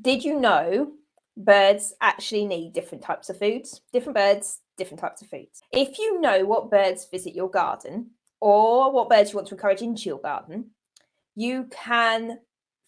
Did you know birds actually need different types of foods? Different birds, different types of foods. If you know what birds visit your garden or what birds you want to encourage into your garden, you can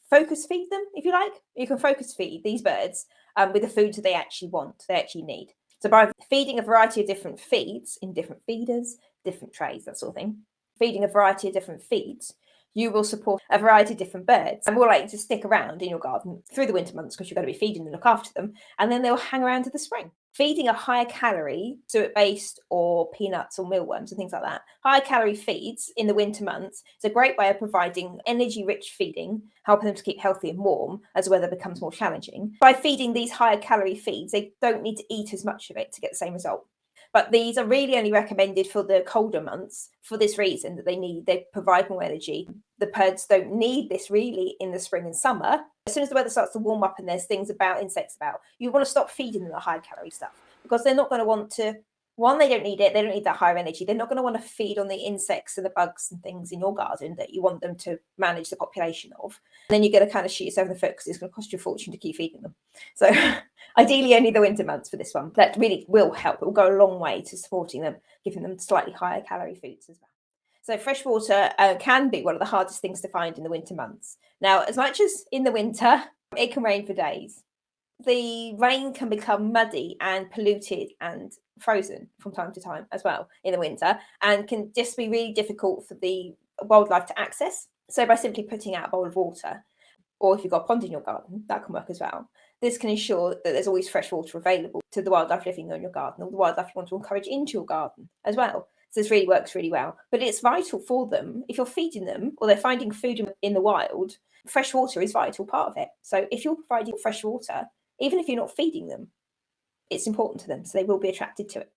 focus feed them, if you like. You can focus feed these birds with the foods that they actually want, they actually need. So by feeding a variety of different feeds in different feeders, different trays, that sort of thing, feeding a variety of different feeds, you will support a variety of different birds and more likely to stick around in your garden through the winter months because you're going to be feeding and look after them, and then they'll hang around to the spring. Feeding a higher calorie suet based or peanuts or mealworms and things like that, higher calorie feeds in the winter months is a great way of providing energy rich feeding, helping them to keep healthy and warm as the weather becomes more challenging. By feeding these higher calorie feeds, they don't need to eat as much of it to get the same result. But these are really only recommended for the colder months for this reason, that they provide more energy. The birds don't need this really in the spring and summer. As soon as the weather starts to warm up and there's things about insects about, you want to stop feeding them the high calorie stuff because they're not going to want to. One, they don't need it. They don't need that higher energy. They're not going to want to feed on the insects and the bugs and things in your garden that you want them to manage the population of. And then you're going to kind of shoot yourself in the foot because it's going to cost you a fortune to keep feeding them. So ideally only the winter months for this one. That really will help. It will go a long way to supporting them, giving them slightly higher calorie foods as well. So fresh water can be one of the hardest things to find in the winter months. Now, as much as in the winter, it can rain for days. The rain can become muddy and polluted and frozen from time to time as well in the winter, and can just be really difficult for the wildlife to access. So by simply putting out a bowl of water, or if you've got a pond in your garden, that can work as well. This can ensure that there's always fresh water available to the wildlife living in your garden, or the wildlife you want to encourage into your garden as well. So this really works really well. But it's vital for them. If you're feeding them or they're finding food in the wild, fresh water is a vital part of it. So if you're providing fresh water, even if you're not feeding them, it's important to them. So they will be attracted to it.